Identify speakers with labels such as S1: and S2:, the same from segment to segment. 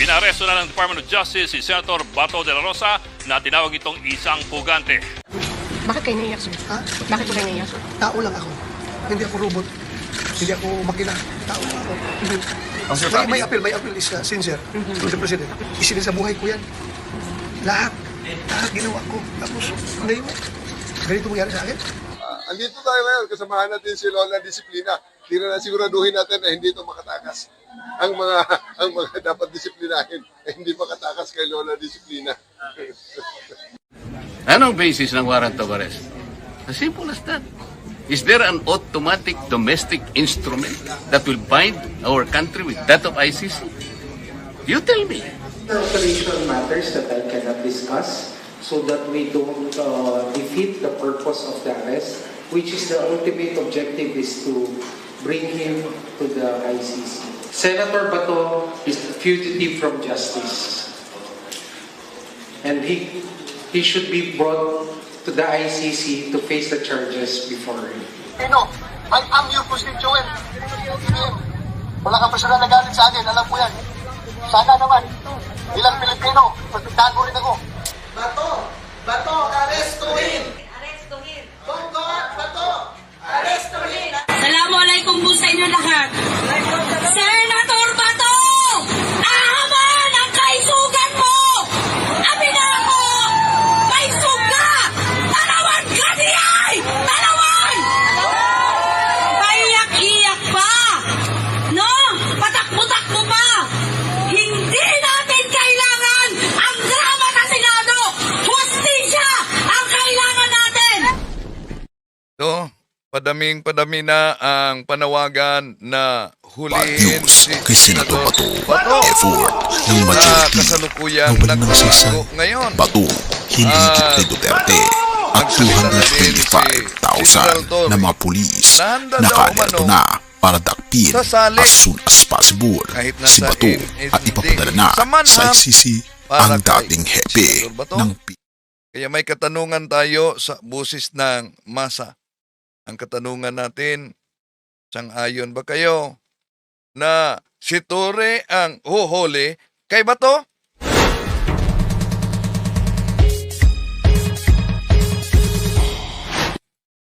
S1: Pinaresto na ng Department of Justice si Senator Bato de la Rosa na tinawag itong isang pugante.
S2: Bakit kayo naiyak, sir?
S3: Ha?
S2: Bakit po kayo naiyak?
S3: Tao lang ako. Hindi ako robot. Hindi ako makina. Tao lang ako. May appeal is sincere to the President. Isilin sa buhay ko yan. Lahat ginawa ko. Tapos ngayon, ganito mangyari sa akin.
S4: Andito tayo ngayon, kasamahan natin si Lola Disiplina. Tira na siguraduhin natin na hindi ito makatakas. Ang mga dapat disiplinahin ay hindi makatakas kay Lola Disiplina.
S5: Anong basis ng warrant of arrest? As simple as that. Is there an automatic domestic instrument that will bind our country with that of ICC? You tell me.
S6: Operational matters that I cannot discuss so that we don't defeat the purpose of the arrest, which is the ultimate objective is to bring him to the ICC. Senator Bato is a fugitive from justice. And he should be brought to the ICC to face the charges before him.
S7: I am your constituent. Wala kang personal na galit sa akin, alam ko yan. Sana naman, bilang Pilipino, protektado rin ako.
S8: Bato, arestuhin! Arestuhin! Bato, arestuhin!
S9: Assalamualaikum po sa inyo lahat. Senator Bato! Ahaman ang kaisugan mo! Abina mo! May suga! Talawan ka niyay! Talawan! Paiyak-iyak pa! No? Patakbo-takbo pa! Hindi natin kailangan ang drama sa Senado! Hustisya ang kailangan natin!
S4: So, padaming-padami na ang panawagan na hulihin
S10: News kay Senator Bato. Effort ng majority
S4: kasalukuyang
S10: na walang nagsasay.
S4: ngayon.
S10: Bato, hindi higit kay Duterte at 225,000 na mga pulis nakalerto na para dakpin as soon as possible si Bato at ipapadala na sa ICC ang dating hepe ng
S4: Kaya may katanungan tayo sa busis ng masa. Ang katanungan natin, sang-ayon ba kayo na si Torre ang huhuli kay Bato?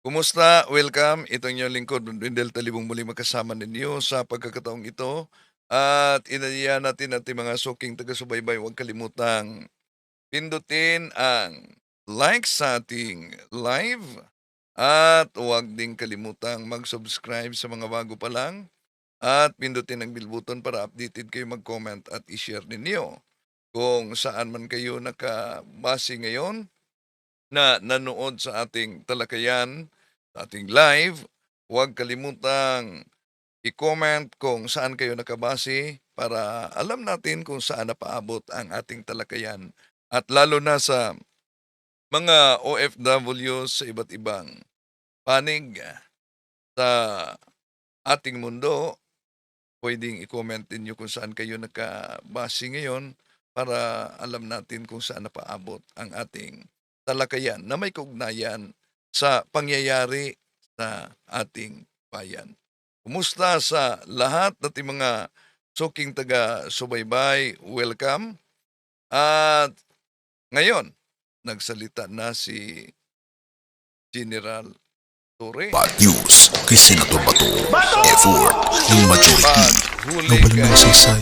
S4: Kumusta? Welcome. Ito ang inyong lingkod, Wendell Talibong, muli magkasama ninyo sa pagkakataong ito. At inaniya natin ating mga suking taga-subaybay, huwag kalimutang pindutin ang like sa ating live. At huwag din kalimutang mag-subscribe sa mga bago pa lang. At pindutin ang bell button para updated kayo, mag-comment at i-share ninyo. Kung saan man kayo nakabase ngayon na nanood sa ating talakayan, sa ating live, huwag kalimutang i-comment kung saan kayo nakabase para alam natin kung saan napaabot ang ating talakayan. At lalo na sa mga OFW sa iba't ibang panig sa ating mundo, pwedeng i-comment ninyo kung saan kayo nakabase ngayon para alam natin kung saan napaabot ang ating talakayan na may kaugnayan sa pangyayari sa ating bayan. Kumusta sa lahat nating mga suking taga-subaybay? Welcome. At ngayon, nagsalita na si General Torre.
S10: Bad news kay Senator Bato. Effort ng majority na walang nagsasay.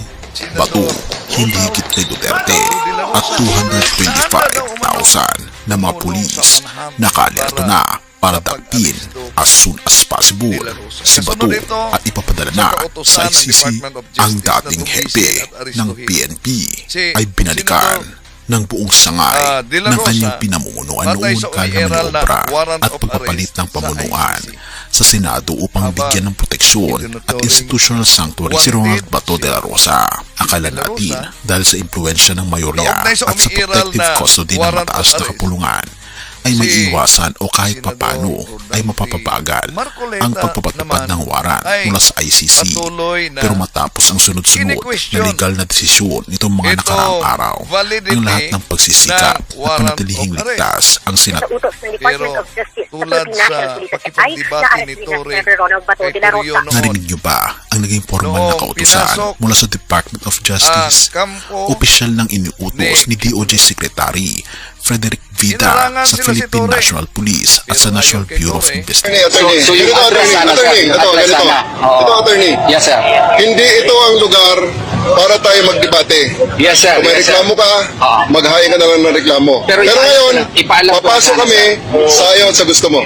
S10: Bato, hindi higit kay Duterte at 225,000 na mga pulis nakalerto na para dakpin as soon as possible si Bato at ipapadala na sa ICC. Ang dating hepe ng PNP ay binalikan ng buong sangay ng kanyang pinamumunuan noon kaya maniobra at pagpapalit ng pamunuan sa Senado upang bigyan ng proteksyon at institutional sanctuary si Ronald Bato de la Rosa. Akala natin dahil sa impluensya ng mayorya at sa protective custody ng mataas na kapulungan ay may
S4: si
S10: iwasan o kahit
S4: Senador
S10: papano ay
S4: Rodante
S10: mapapabagal
S4: Marcoleta
S10: ang pagpapatupad
S4: naman
S10: ng waran
S4: ay
S10: mula sa ICC.
S4: patuloy na
S10: Pero matapos ang sunod-sunod na
S4: kini-question
S10: legal na desisyon nitong mga
S4: ito
S10: nakaraang araw,
S4: validity
S10: ang lahat ng pagsisikap
S4: ng
S10: na
S4: warrant
S10: panatilihing
S4: of arrest.
S10: ligtas ang
S2: Sa utos ng Department of Justice
S4: tulad
S2: sa
S4: sa
S2: Philippine National Police
S4: pakikipagdebate
S2: na
S4: ni
S2: arrestin
S4: Torre
S2: Senator Ronald Bato de la
S4: kay
S2: Rosa.
S4: Noon.
S10: Narinig niyo ba ang naging formal na
S4: Noong
S10: kautusan
S4: pinasok
S10: mula sa Department of
S4: ang
S10: Justice?
S4: kampo
S10: Opisyal ng iniutos ni DOJ Secretary Frederick Vida
S4: Inarangan
S10: sa
S4: sila si
S10: Philippine
S4: Torre.
S10: National Police at sa
S4: Pero
S10: National
S4: ayon kay
S10: Bureau of
S4: Torre,
S10: Investigation.
S7: Attorney,
S11: So, yung
S7: ganito,
S11: address sana, sir.
S7: attorney,
S11: Yung
S7: ito,
S11: address
S7: ganito.
S11: sana. Oo.
S7: Ito, attorney.
S11: Yes, sir.
S7: Hindi ito ang lugar para tayo magdebate.
S11: Yes, sir.
S7: Kung may
S11: Yes, sir.
S7: reklamo ka,
S11: Oo.
S7: maghain ka na lang ng reklamo.
S11: Pero
S7: ngayon,
S11: ipaalam ko
S7: papasok
S11: sana,
S7: kami sa ayon sa gusto mo.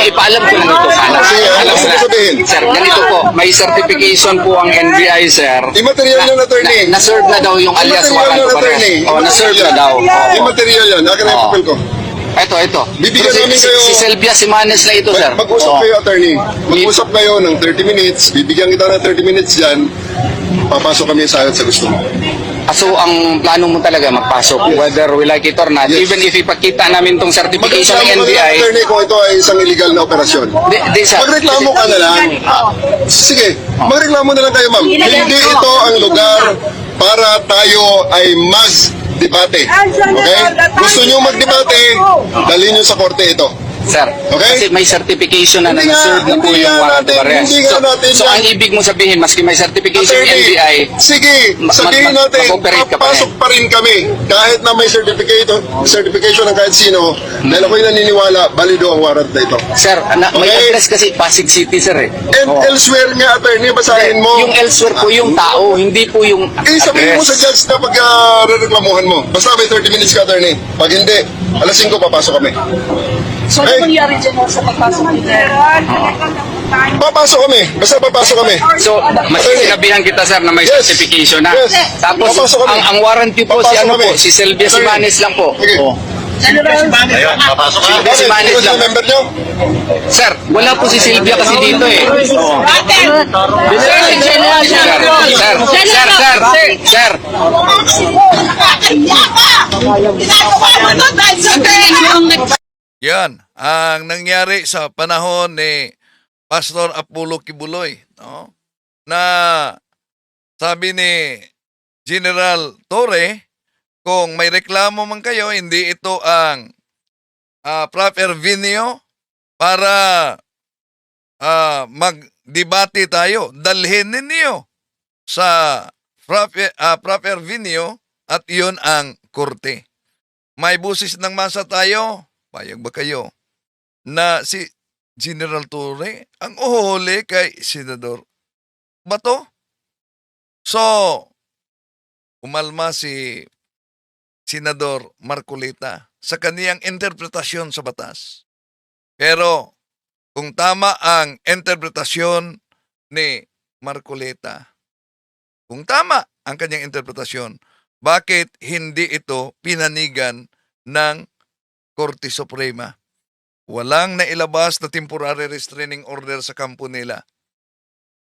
S11: Ipaalam ko lang ito sana.
S7: Sige, ano
S11: Alam mo
S7: gusto
S11: na.
S7: mo sabihin?
S11: Sir, ganito po. May certification po ang NBI, sir.
S7: Immaterial yan, attorney.
S11: Na-serve na daw yung alias
S7: Immaterial
S11: warrant
S7: yan,
S11: of arrest.
S7: attorney.
S11: Oh, na-serve na daw. Oh.
S7: Immaterial yan. Akin na yung
S11: Oo.
S7: papel ko.
S11: Ito.
S7: Bibigyan
S11: Pero
S7: namin kayo-
S11: Si Selvia Simanes na ito, sir.
S7: Mag-usap
S11: Oo.
S7: kayo, attorney. Mag-usap kayo ng 30 minutes. Bibigyan kita ng 30 minutes dyan. Papasok kami sa ayon sa gusto mo.
S11: So, ang plano mo talaga magpasok, whether we like it or not,
S7: Yes.
S11: even if ipakita namin itong certification
S7: Magreklamo
S11: ng
S7: ka na lang,
S11: NBI.
S7: attorney, kung ito ay isang illegal na operasyon.
S11: Di, sir.
S7: Magreklamo ka na lang. Sige, magreklamo na lang kayo, ma'am. Hindi ito ang lugar para tayo ay mag-debate. Okay? Gusto nyo mag-debate, dalhin nyo sa korte ito.
S11: Sir,
S7: Okay?
S11: kasi may certification na
S7: Hindi nga,
S11: na-serve na po
S7: hindi
S11: yung
S7: nga
S11: warrant of
S7: natin-
S11: arrest.
S7: hindi nga natin
S11: So,
S7: yan.
S11: ang ibig mo sabihin, maski may certification ng
S7: Attorney,
S11: NBI,
S7: sige, sabihin natin,
S11: mag-operate ka pa rin.
S7: papasok pa rin kami. Kahit na may certification ng kahit sino, dahil ako'y naniniwala, balido ang warrant na ito.
S11: sir, may
S7: Okay.
S11: address kasi Pasig City, sir.
S7: And
S11: Oo.
S7: elsewhere nga, attorney, basahin mo.
S11: Yung elsewhere po yung tao, hindi po yung
S7: Sabihin mo sa
S11: address.
S7: judge na pag rereklamuhan mo. Basta may 30 minutes ka, attorney. Pag hindi, alas 5 papasok kami.
S9: So,
S7: Hey.
S9: ano mangyari dyan sa pagpasok ni Sir?
S7: Papasok kami. Basta papasok kami.
S11: So, mas sinabihan kita, sir, na may
S7: Yes.
S11: certification na.
S7: Yes.
S11: Tapos,
S7: Papasok kami.
S11: ang warranty po, si
S7: Papasok
S11: ano
S7: kami.
S11: po, si Selvia
S7: Attorney.
S11: Simanes lang po.
S7: Sige.
S11: Oh.
S7: Ayun, papasok ka.
S11: Silvia Simanes
S7: Sino
S11: lang.
S7: yung member nyo?
S11: Sir, wala po si Silvia kasi dito eh. Sir.
S4: Yan ang nangyari sa panahon ni Pastor Apollo Kibuloy, no? Na sabi ni General Torre, kung may reklamo man kayo, hindi ito ang proper venue para magdebate tayo. Dalhin ninyo sa proper venue at yun ang korte. May busis ng masa tayo. Payag ba kayo na si General Torre ang uhuli kay Senador Bato? So, umalma si Senador Marcoleta sa kaniyang interpretasyon sa batas. Pero kung tama ang interpretasyon ni Marcoleta, kung tama ang kanyang interpretasyon, bakit hindi ito pinanigan ng Korte Suprema? Walang nailabas na temporary restraining order sa kampo nila.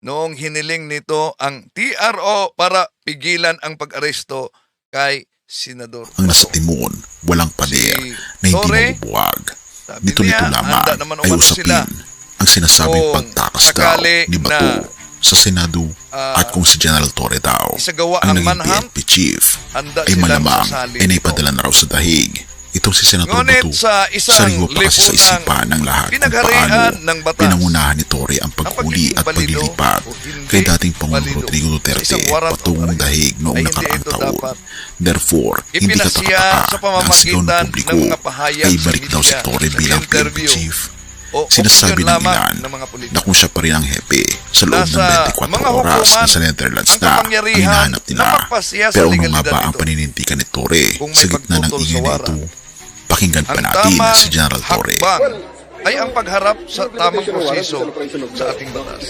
S4: Noong hiniling nito ang TRO para pigilan ang pag-aresto kay Senador
S10: Ang nasa
S4: Bato.
S10: timon, walang pader
S4: Si
S10: na hindi
S4: Torre,
S10: mabubuwag.
S4: sabi
S10: Nito
S4: niya,
S10: lamang
S4: handa naman
S10: ay
S4: umano sila
S10: usapin ang sinasabing
S4: kung
S10: pagtakas daw
S4: sakali
S10: ni Bato
S4: na,
S10: sa Senado at kung si General Torre daw
S4: isagawa
S10: ang
S4: ang
S10: naging
S4: manhunt,
S10: PNP chief
S4: handa
S10: ay
S4: silang
S10: malamang
S4: sasali
S10: ay
S4: nito.
S10: naipadala na raw sa dahig. Itong si Senator
S4: Ngunit
S10: Bato,
S4: sa isang
S10: sariwa pa kasi sa
S4: lipunang
S10: isipan ng lahat kung
S4: pinagharian
S10: paano
S4: ng batas,
S10: pinangunahan ni Torre ang paghuli
S4: pagiging
S10: at
S4: balido
S10: paglilipat
S4: o hindi
S10: kay dating Pangulong
S4: balido
S10: Rodrigo
S4: sa
S10: Duterte
S4: isang warrant of
S10: patungong
S4: arrest
S10: dahig noong
S4: ay hindi
S10: nakaraang
S4: ito
S10: taon.
S4: dapat
S10: Therefore, hindi
S4: ipinasiya
S10: katataka
S4: sa
S10: na ang sigaw ng
S4: pamamagitan
S10: publiko
S4: ng mga pahayag
S10: ay
S4: sa
S10: balik daw si
S4: media,
S10: Torre
S4: sa
S10: bilang PNP
S4: interview,
S10: chief.
S4: o
S10: Sinasabi
S4: opinyon
S10: ng
S4: lamang
S10: ilan
S4: ng mga politiko.
S10: na kung siya pa rin ang hepe sa loob ng
S4: Nasa
S10: 24
S4: mga
S10: oras
S4: hukuman
S10: na sa Netherlands
S4: ang
S10: na ang
S4: kapangyarihan
S10: hinahanap nila.
S4: na magpasiya sa
S10: Pero ano nga
S4: legalidad
S10: ba ang
S4: nito?
S10: paninintikan ni Torre
S4: Kung may
S10: sa gitna ng
S4: pagtutol sa
S10: ingay na
S4: warrant,
S10: ito? Pakinggan pa
S4: Ang
S10: natin
S4: tamang
S10: si General Torre.
S4: hakbang ay ang pagharap sa tamang proseso sa ating batas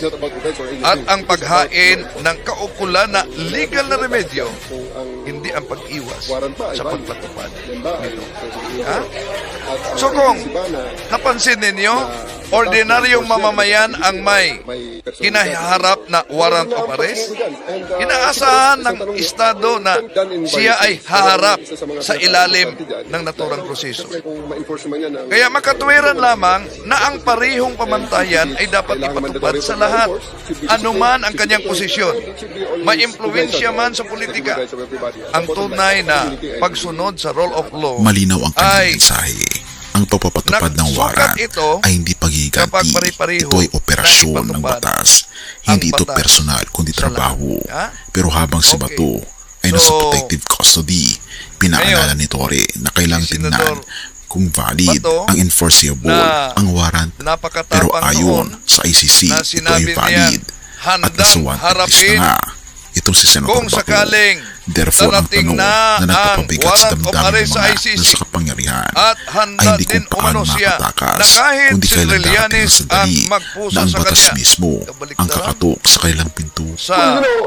S4: at ang paghain ng kaukulan na legal na remedyo, hindi ang pag-iwas sa pagpatupad nito. Ha? So kung napansin ninyo, ordinaryong mamamayan ang may kinaharap na warrant of arrest? Inaasahan ng Estado na siya ay haharap sa ilalim ng naturang proseso. Kaya makatwiran lamang na ang parihong pamantayan ay dapat ipatupad sa lahat, anuman ang kanyang posisyon. May impluwensya man sa politika. Ang tunay na pagsunod sa rule of law
S10: Malinaw ang
S4: ay
S10: kanyang mensahe. Ang pagpapatupad ng
S4: nagsukat
S10: warrant
S4: ito
S10: ay hindi paghihiganti.
S4: kapag pare-pareho
S10: Ito ay operasyon
S4: na
S10: ng
S4: ipatupad
S10: batas. Hindi
S4: ang
S10: ito
S4: batas
S10: personal, kundi
S4: sa
S10: trabaho.
S4: lahat. Ha?
S10: Pero habang si
S4: Okay.
S10: Bato ay nasa
S4: So,
S10: protective custody, pinaalala ni Tore na kailangang
S4: si
S10: tingnan
S4: Senador
S10: kung valid
S4: Bato
S10: ang enforceable
S4: na
S10: ang warrant. Pero
S4: napakatapang
S10: ayon
S4: noon
S10: sa ICC,
S4: na
S10: ito ay
S4: sinabi
S10: valid.
S4: niyan,
S10: At nasa
S4: handang
S10: wanted list
S4: harapin
S10: na nga itong si Senator
S4: kung
S10: Bato.
S4: sakaling
S10: Therefore, ang
S4: darating
S10: tanong
S4: na
S10: na nagpapabigat sa
S4: ang warrant of
S10: damdamin
S4: arrest
S10: ng
S4: sa
S10: mga
S4: ICC
S10: nasa kapangyarihan
S4: at
S10: ay
S4: handa
S10: hindi
S4: din
S10: kung paano
S4: umano siya
S10: makatakas,
S4: na kahit
S10: kundi
S4: si
S10: kailan darating ang
S4: Trillanes ang
S10: sandali
S4: magpuso
S10: na ang
S4: sa
S10: batas
S4: kanya.
S10: mismo ang
S4: Kabaliktaran.
S10: kakatok sa kanilang pinto.
S4: Sa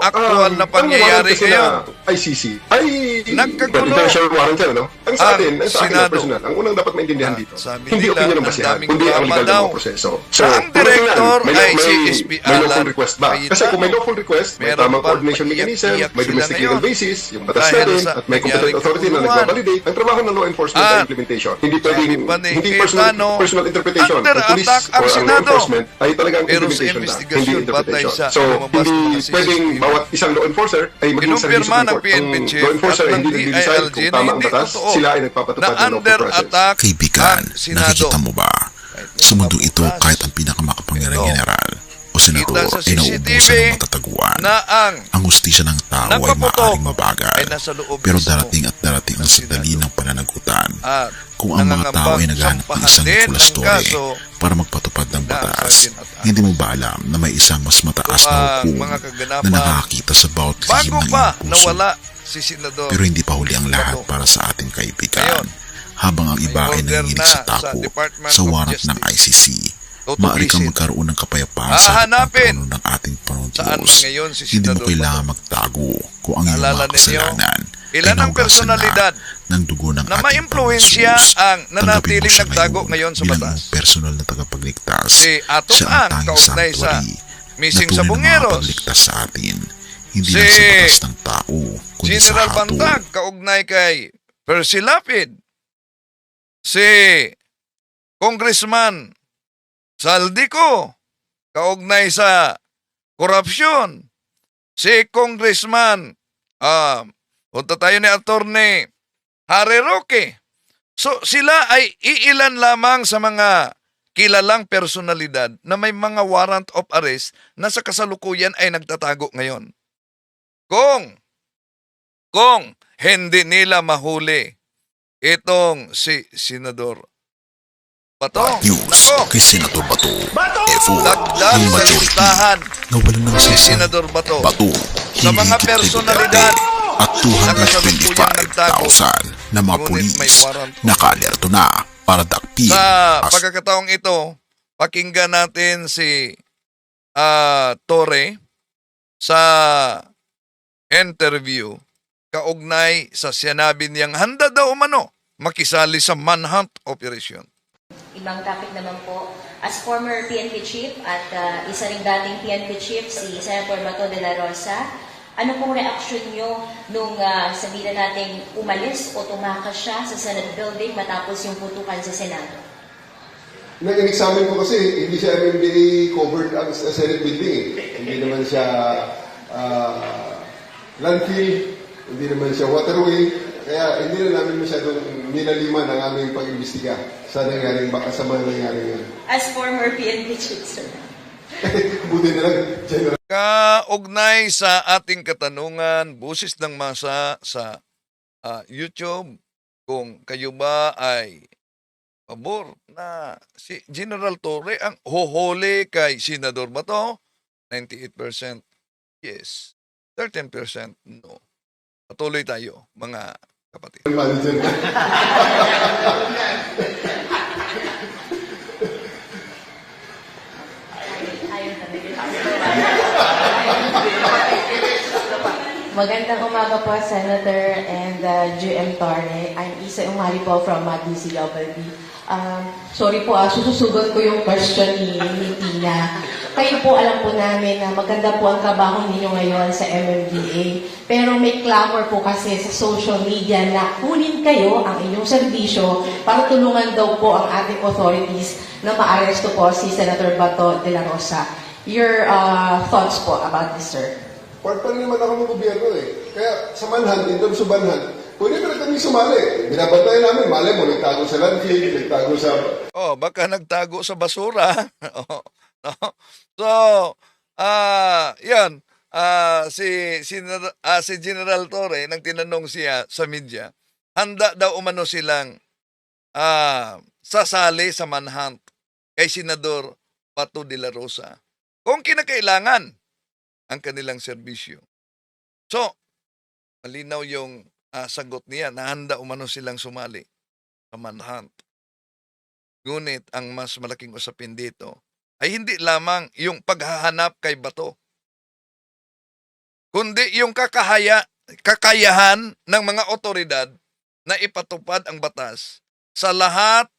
S4: aktual na pangyayari ngayon,
S7: ICC ay
S4: nagkagulo
S7: international warrant yan, no? Ang sa
S4: ang
S7: atin, sa akin na
S4: Senado.
S7: personal, ang unang dapat maintindihan dito,
S4: sabi
S7: hindi
S4: nila,
S7: opinion ng
S4: ang
S7: basihan,
S4: daming
S7: kundi ang
S4: drama
S7: legal na
S4: daw.
S7: mga proseso.
S4: Na ang
S7: tulad
S4: director
S7: yan,
S4: ay si SB
S7: may lawful
S4: Alan
S7: request ba?
S4: Cayetano.
S7: Kasi kung may lawful request, may
S4: Meron
S7: tamang
S4: pa,
S7: coordination mechanism,
S4: paiyak-iyak
S7: may
S4: sila
S7: domestic legal
S4: ngayon.
S7: basis, yung batas
S4: Dahil
S7: natin,
S4: sa
S7: at may competent
S4: nangyaring
S7: authority na
S4: kaguluhan.
S7: nagbabalidate. Ang trabaho ng law enforcement
S4: At
S7: ay implementation. Hindi pwedeng,
S4: pa ni
S7: hindi
S4: Cayetano,
S7: personal interpretation.
S4: under
S7: Ang police
S4: attack ang
S7: or ang law
S4: Senado.
S7: enforcement ay talagang
S4: Pero sa
S7: implementation na,
S4: investigasyon,
S7: hindi
S4: batay
S7: interpretation.
S4: sa
S7: So,
S4: lumabas na
S7: hindi
S4: mga
S7: pwedeng
S4: CCTV.
S7: bawat isang law enforcer ay maging sarili
S4: Kinumpirma
S7: Supreme
S4: ng
S7: Court.
S4: PNP
S7: Ang
S4: chief
S7: law enforcer
S4: at
S7: ay
S4: ng
S7: hindi nag-decide
S4: DILG
S7: kung
S4: na
S7: tama ang
S4: hindi
S7: batas,
S4: totoo
S7: sila ay
S4: na
S7: nagpapatupad ng lawful
S4: under
S7: process.
S4: attack
S10: Kaibigan,
S4: ang Senado.
S10: nakikita mo ba? Sa mundo ito, kahit ang pinakamakapangyarang
S4: Ito.
S10: general o senador
S4: Kita sa
S10: ay nauubusan
S4: CCTV
S10: ng matataguan.
S4: na ang
S10: hustisya ng tao ay
S4: nagpaputok
S10: maaaring mabagal.
S4: ay nasa loob
S10: Pero
S4: mismo
S10: darating at darating ang
S4: ng
S10: sandali
S4: Senado.
S10: ng pananagutan.
S4: at
S10: Kung ang mga tao ay naghahanap ng
S4: sampahan
S10: isang
S4: din
S10: Nicolas
S4: ng
S10: Torre
S4: kaso
S10: para magpatupad ng
S4: na
S10: batas,
S4: Sergeant at
S10: hindi mo ba alam na may isang mas mataas na
S4: ang
S10: hukum
S4: mga
S10: na
S4: kaganapan
S10: nakakita sa bawat lihim
S4: bago
S10: ng
S4: pa
S10: iyong puso?
S4: nawala si Senador
S10: Pero hindi pa huli ang lahat
S4: Bato.
S10: para sa ating kaibigan.
S4: Ngayon,
S10: Habang ang iba ay
S4: order
S10: nanginginig
S4: na
S10: sa
S4: sa
S10: tako
S4: Department
S10: sa
S4: of
S10: warrant ng
S4: Justice.
S10: ICC, maaari kang
S4: Tutugisin.
S10: magkaroon ng kapayapaan sa
S4: Hahanapin
S10: pagkakaroon ng ating Panginoon
S4: saan
S10: Diyos.
S4: man ngayon si
S10: Hindi mo
S4: Senador
S10: kailangan magtago kung ang iyong
S4: Naalala
S10: mga
S4: ninyo,
S10: kasalanan ay
S4: ilan ang
S10: nahugasan
S4: personalidad
S10: na ng dugo ng
S4: na
S10: ating
S4: maimpluwensya
S10: Panginoon Jesus.
S4: ang
S10: Tanggapin mo
S4: nanatiling
S10: siya
S4: nagtago ngayon sa
S10: bilang
S4: batas.
S10: iyong personal na tagapagligtas.
S4: Si Atong
S10: Siya ang
S4: Ang,
S10: tanging
S4: kaugnay sa
S10: sanctuary
S4: missing
S10: na
S4: sa
S10: tunay na
S4: Bungeros.
S10: makapagligtas sa atin. Hindi
S4: Si
S10: lang sa batas ng tao, kundi sa
S4: General
S10: hatol.
S4: Bantag, kaugnay kay Percy Lapid. Si Congressman Saldico, kaugnay sa korupsyon. Si Congressman, punta tayo ni Attorney Harry Roque. So sila ay iilan lamang sa mga kilalang personalidad na may mga warrant of arrest na sa kasalukuyan ay nagtatago ngayon. Kung hindi nila mahuli itong si Senador Bato,
S10: News
S4: nako,
S10: kay Senator Bato. Efo,
S4: dagdag
S10: ang
S4: sa
S10: majority
S4: listahan
S10: na walang nang
S4: si
S10: sisa.
S4: Senador Bato
S10: Bato,
S4: sa mga
S10: hindi
S4: personalidad
S10: at
S4: na kasalukuyang nagtago.
S10: 225,000 na mga
S4: Ngunit may
S10: pulis
S4: warrant.
S10: nakalerto na para dakpin
S4: Sa
S10: as
S4: pagkakataong ito, pakinggan natin si Torre sa interview kaugnay sa sinabi niyang handa daw umano makisali sa manhunt operation.
S12: Ibang topic naman po, as former PNP chief at isa ring dating PNP chief, si Senator Bato de la Rosa, ano pong reaksyon nyo nung sabihin natin umalis o tumakas siya sa Senate building matapos yung putukan sa Senado?
S7: Nag-examine ko kasi, hindi siya MMDA covered ang Senate building eh. Hindi naman siya landfill, hindi naman siya waterway. Kaya hindi na namin masyadong nilaliman ang aming pag-imbestiga sa nangyaring baka sa mga nangyaring yan.
S12: As former PNP chief, sir.
S7: Buti na lang, General.
S4: Kaugnay sa ating katanungan, busis ng masa sa YouTube, kung kayo ba ay pabor na si General Torre ang huhuli kay Senador Bato, 98% yes, 13% no. Patuloy tayo, mga kapatid.
S9: Magandang umaga po, Senator and GM Torre. I'm Isa Umali po from DCWB. Sorry po, sususugot ko yung question ni Tina. Kayo po, alam po namin na maganda po ang trabaho ninyo ngayon sa MMDA. Pero may clamor po kasi sa social media na kunin kayo ang inyong serbisyo para tulungan daw po ang ating authorities na maaresto po si Senator Bato de la Rosa. Your thoughts po about this, sir?
S7: Part pa rin naman ako ng gobyerno eh. Kaya sa manhunt, in terms of manhunt, pwede pa rin kami sumali. Binabantayan namin, malay mo, nagtago sa landfill, nagtago sa...
S4: Oh, baka nagtago sa basura. Oh, no? So, yan. Si General Torre, nang tinanong siya sa media, handa daw umano silang sasali sa manhunt kay Senador Bato de la Rosa kung kinakailangan ang kanilang serbisyo. So, malinaw yung sagot niya na handa umano silang sumali sa manhunt. Ngunit ang mas malaking usapin dito ay hindi lamang yung paghahanap kay Bato, kundi yung kakayahan ng mga otoridad na ipatupad ang batas sa lahat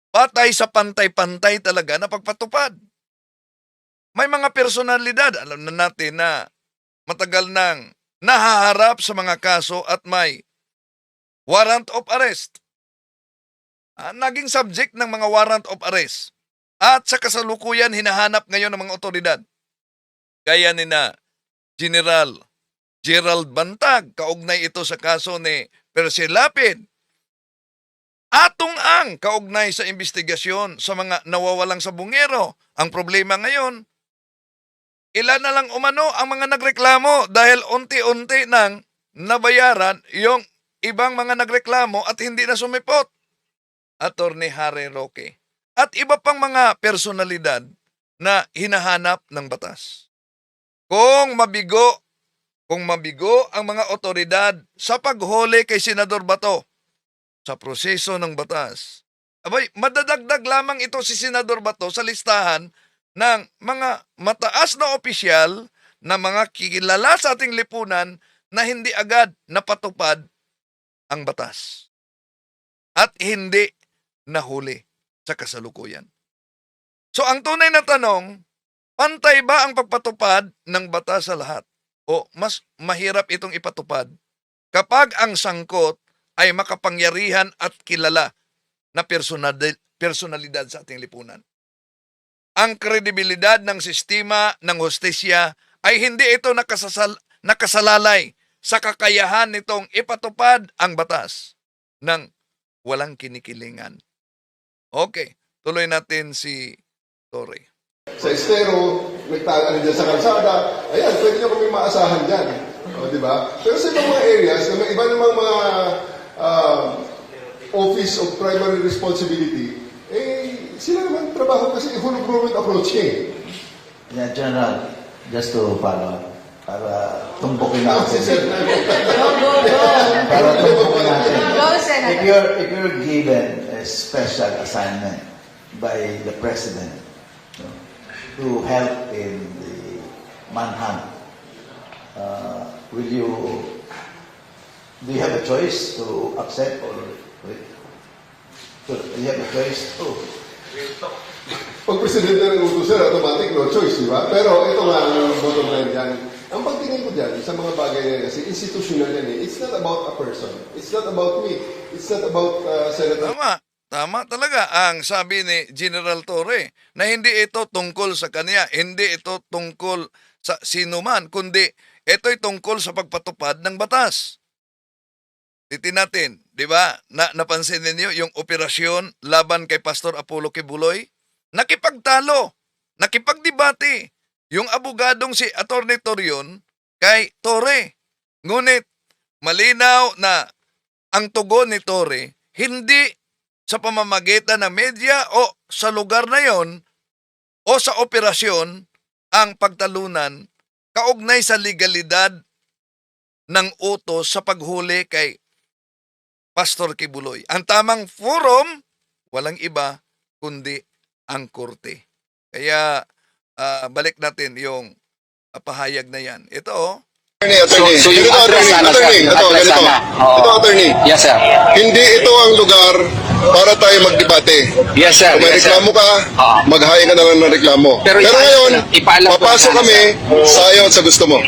S4: patay sa pantay-pantay talaga na pagpatupad. May mga personalidad, alam na natin na matagal nang nahaharap sa mga kaso at may warrant of arrest. Naging subject ng mga warrant of arrest. At sa kasalukuyan, hinahanap ngayon ng mga otoridad. Gaya ni na General Gerald Bantag, kaugnay ito sa kaso ni Percy Lapid. Atong-ang kaugnay sa investigasyon sa mga nawawalang sa bungero. Ang problema ngayon, ilan na lang umano ang mga nagreklamo dahil unti-unti nang nabayaran yung ibang mga nagreklamo at hindi na sumipot. Attorney Harry Roque. At iba pang mga personalidad na hinahanap ng batas. Kung mabigo ang mga otoridad sa paghuli kay Senador Bato sa proseso ng batas, abay, madadagdag lamang ito si Senador Bato sa listahan ng mga mataas na opisyal na mga kilala sa ating lipunan na hindi agad napatupad ang batas at hindi nahuli sa kasalukuyan. So ang tunay na tanong, pantay ba ang pagpatupad ng batas sa lahat? O mas mahirap itong ipatupad kapag ang sangkot ay makapangyarihan at kilala na personalidad sa ating lipunan? Ang kredibilidad ng sistema ng hustisya ay hindi ito nakasalalay sa kakayahan nitong ipatupad ang batas ng walang kinikilingan. Okay, tuloy natin si Torre.
S7: Sa estero, nagtago dyan sa kalsada, ayan, pwede nyo kami maasahan dyan. O, di ba? Pero sa ibang mga areas, na may iba namang mga Office of Primary Responsibility, sila naman trabaho kasi hulog government approach niya.
S13: Yeah, General, just to follow up, para tumpukin natin. Para tumpukin natin. If you're given a special assignment by the President to help in the manhunt, do you have a choice to accept or do you have a choice to...
S7: Pag presidente ng utusan, automatic, no choice, di ba? Pero ito nga ang bottom line dyan. Ang pagtingin ko dyan sa mga bagay na yan, kasi institutional yan eh. It's not about a person. It's not about me. It's not about Senator...
S4: Tama talaga ang sabi ni General Torre na hindi ito tungkol sa kanya, hindi ito tungkol sa sino man, kundi ito'y tungkol sa pagpatupad ng batas. Titin natin, di ba? Napansin ninyo yung operasyon laban kay Pastor Apollo Kibuloy? Nakipagtalo, nakipagdebate yung abogadong si Atty. Torion kay Torre. Ngunit malinaw na ang tugon ni Torre hindi sa pamamagitan ng media o sa lugar na yon o sa operasyon ang pagtalunan kaugnay sa legalidad ng utos sa paghuli kay Pastor Kibuloy. Ang tamang forum, walang iba kundi ang korte. Kaya balik natin yung pahayag na yan. Ito,
S7: Attorney.
S11: So yung
S7: Ganito,
S11: address sana, sir.
S7: attorney.
S11: Yung
S7: Ito,
S11: address
S7: ganito.
S11: sana. Oo.
S7: Ito, attorney.
S11: Yes, sir.
S7: Hindi ito ang lugar para tayo magdebate.
S11: Yes, sir.
S7: Kung may
S11: Yes, sir.
S7: reklamo ka,
S11: Oo.
S7: mag-hain ka na lang ng reklamo.
S11: Pero
S7: ngayon,
S11: ipaalam ko
S7: papasok
S11: sana,
S7: kami sa ayon sa gusto mo.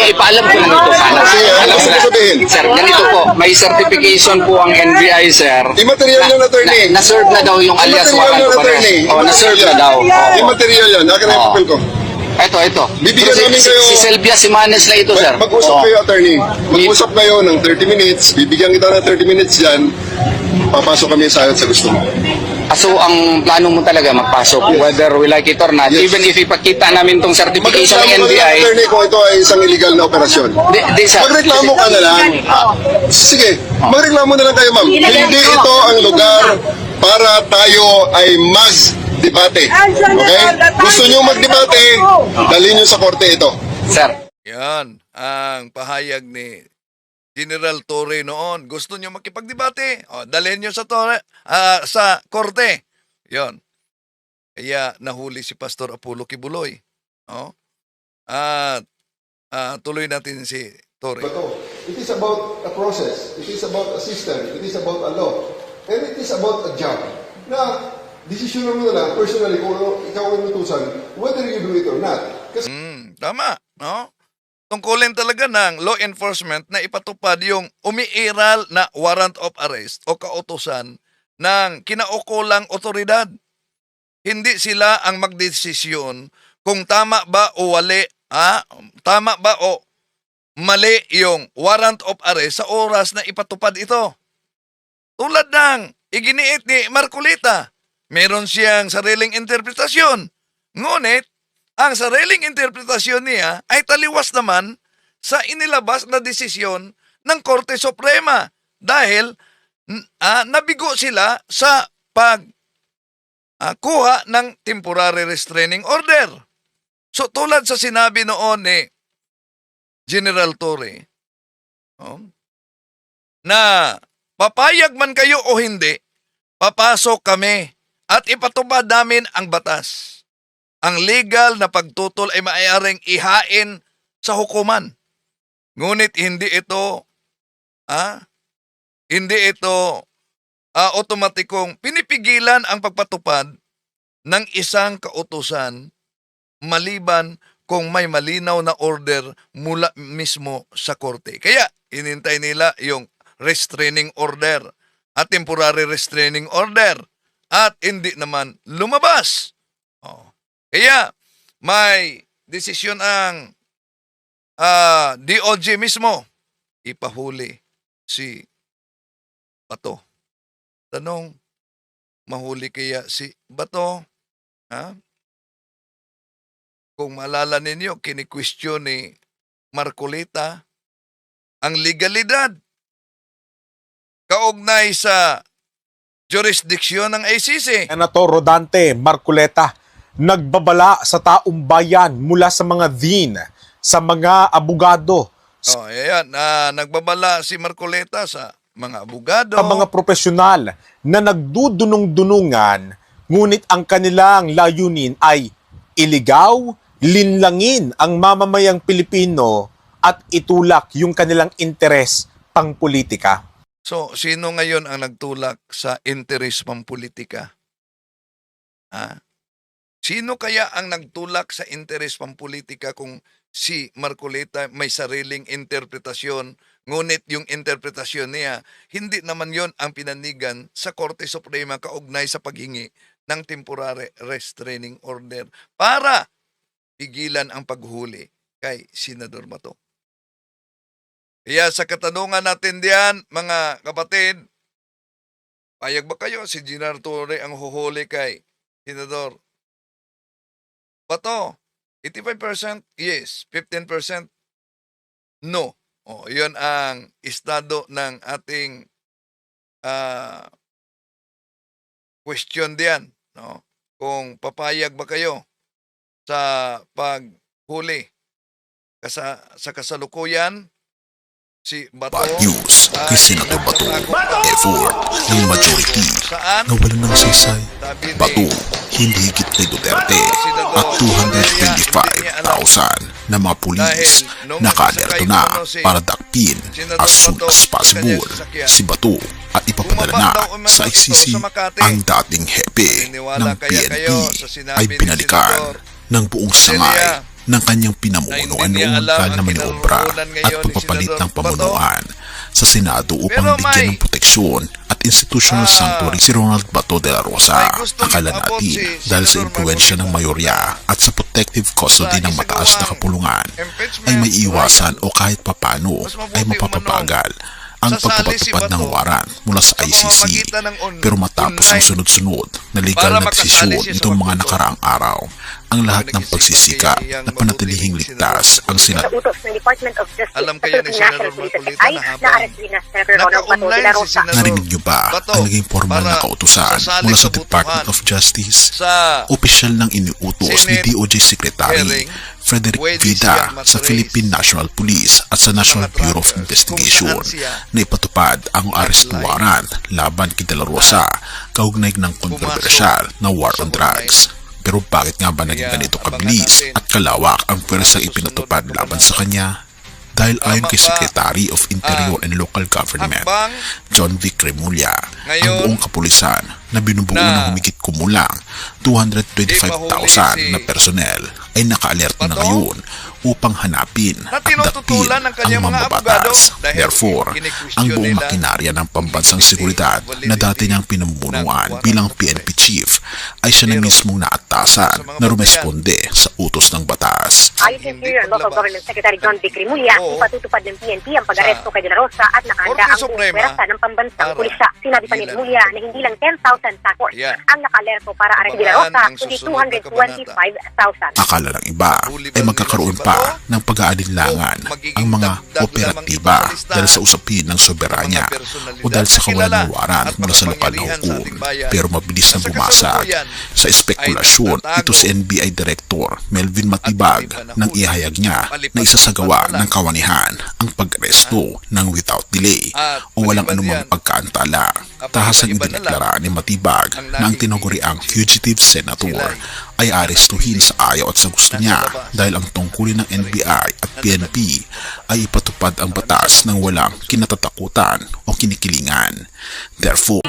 S11: Ipaalam ko lang ito sana.
S7: Sige, ano
S11: Alam
S7: gusto
S11: mo
S7: mo sabihin?
S11: Sir, ganito po. May certification po ang NBI, sir.
S7: Immaterial yan, attorney.
S11: Na-serve na daw yung alias
S7: Immaterial yan,
S11: warrant of arrest.
S7: attorney.
S11: Oh, na-serve na daw.
S7: Immaterial yan. Akin na yung
S11: Oo.
S7: papel ko.
S11: Ito.
S7: Bibigyan
S11: Pero
S7: namin kayo-
S11: Si Selvia Simanes na ito, sir.
S7: Mag-usap
S11: Oo.
S7: kayo, attorney. Mag-usap kayo ng 30 minutes. Bibigyan kita ng 30 minutes dyan. Papasok kami sa ayon sa gusto mo.
S11: So, ang plano mo talaga magpasok, whether we like it or not,
S7: Yes.
S11: even if ipakita namin itong certification
S7: Magreklamo
S11: ng
S7: ka na lang,
S11: NBI.
S7: attorney, kung ito ay isang illegal na operasyon.
S11: Di, sir.
S7: Magreklamo ka na lang. Sige, magreklamo na lang kayo, ma'am. Hindi ito ang lugar para tayo ay mag-debate. Okay? Gusto nyo mag-debate, dalhin nyo sa korte ito.
S11: Sir.
S4: Yan ang pahayag ni General Torre noon. Gusto nyo makipagdebate? O, dalhin nyo sa sa korte. Yon. Kaya nahuli si Pastor Apollo Kibuloy. O? At tuloy natin si Torre.
S7: It is about a process. It is about a system. It is about a law. And it is about a job. Na, desisyon mo na lang, personally, kung ikaw ang inutusan, whether you do it or not. Kasi
S4: Tama, no? Tungkulin talaga ng law enforcement na ipatupad yung umiiral na warrant of arrest o kautusan ng kinaukulang otoridad. Hindi sila ang magdesisyon kung tama ba o tama ba o mali yung warrant of arrest sa oras na ipatupad ito. Tulad ng iginiit ni Marcolita, meron siyang sariling interpretasyon. Ngunit, ang sariling interpretasyon niya ay taliwas naman sa inilabas na desisyon ng Korte Suprema dahil nabigo sila sa kuha ng temporary restraining order. So tulad sa sinabi noon ni General Torre, na papayag man kayo o hindi, papasok kami at ipatupad namin ang batas. Ang legal na pagtutol ay maaaring ihain sa hukuman. Ngunit hindi ito otomatikong pinipigilan ang pagpatupad ng isang kautusan maliban kung may malinaw na order mula mismo sa korte. Kaya inintay nila yung restraining order at temporary restraining order at hindi naman lumabas. Kaya may desisyon ang DOJ mismo ipahuli si Bato. Tanong, mahuli kaya si Bato? Kung maalala ninyo, kini-question ni Marcolita ang legalidad kaugnay sa jurisdiksyon ng ICC.
S14: Senator Rodante Marcoleta nagbabala sa taong bayan mula sa mga dean, sa mga abogado.
S4: Ayan, nagbabala si Marcoleta sa mga abogado.
S14: Sa mga profesional na nagdudunong-dunungan, ngunit ang kanilang layunin ay iligaw, linlangin ang mamamayang Pilipino at itulak yung kanilang interes pangpolitika.
S4: So, sino ngayon ang nagtulak sa interes pampolitika? Sino kaya ang nagtulak sa interes pampolitika kung si Marcoleta may sariling interpretasyon, ngunit yung interpretasyon niya, hindi naman yon ang pinanigan sa Korte Suprema kaugnay sa paghingi ng temporary restraining order para pigilan ang paghuli kay Senador Bato. Kaya sa katanungan natin diyan, mga kapatid, payag ba kayo si General Torre ang huhuli kay Senador Bato? 85% yes, 15% no. Yun ang estado ng ating question diyan, no? Kung papayag ba kayo sa paghuli sa kasalukuyan si Bato.
S10: Bad news kay Senator Bato. Effort ng majority na wala ng saysay. Bato, hindi higit kay Duterte at 225,000. ng mga pulis, naka-alerto na para dakpin as soon as possible si Bato at ipapadala na sa ICC. Ang dating hepe ng PNP ay binalikan ng buong sangay ng kanyang pinamunuan noong na maniobra at pagpapalit ng pamunuan sa Senado upang bigyan ng proteksyon at institutional sanctuary si Ronald Bato de la Rosa. Akala natin dahil sa impluensya ng mayorya at sa protective custody ng mataas na kapulungan ay may iwasan o kahit papano ay mapapabagal ang pagpapatupad ng warrant mula sa ICC. Pero matapos ang sunod-sunod na legal na desisyon nitong mga nakaraang araw, ang lahat ng pagsisikap na panatilihing ligtas ang
S2: Sa utos ng Department of Justice sa Philippine National Police ay na-arrest din na Senator Ronald Bato de la Rosa.
S10: Narinig niyo ba ang naging formal na kautusan mula sa Department of Justice? Opisyal ng iniutos ni DOJ Secretary Frederick Vida sa Philippine National Police at sa National Bureau of Investigation na ipatupad ang arrest warrant laban kay De La Rosa kaugnay ng kontrobersyal na war on drugs. Pero bakit nga ba naging ganito kabilis at kalawak ang pwersang ipinatupad laban sa kanya? Dahil ayon kay Secretary of Interior and Local Government John V. Cremulya, ang buong kapulisan na binubuo ng humigit kumulang 225,000 na personnel ay naka-alerto na ngayon upang hanapin at dakpin ang mambabatas. Therefore, ang buong makinarya ng pambansang seguridad na dati niyang pinamumunuan bilang PNP chief ay siya na mismong naatasan na rumesponde sa utos ng batas.
S2: Ayon sa Interior and Local Government Secretary John V. Cremulya, ipatutupad ng PNP ang pag-aresto kay De La Rosa at nakahanda ang buong pwersa ng pambansang pulisya. Sinabi pa ni Cremulya na hindi lang 10,000 takot ang naka-alerto para aresto De La Rosa, kundi 225,000.
S10: Akala ng iba ay magkakaroon pa ng pag-aalinlangan ang mga operatiba dahil sa usapin ng soberanya o dahil sa kawalan ng warrant mula sa lokal na hukom. Pero mabilis na bumasag sa espekulasyon ito si NBI Director Melvin Matibag nang ihayag niya na isasagawa ng kawanihan ang pag-aresto ng without delay o walang anumang pagkaantala. Tahasang idineklara ni Matibag na ang tinaguriang fugitive senator ay arestuhin sa ayaw at sa gusto niya dahil ang tungkulin ng NBI at PNP ay ipatupad ang batas ng walang kinatatakutan o kinikilingan. Therefore,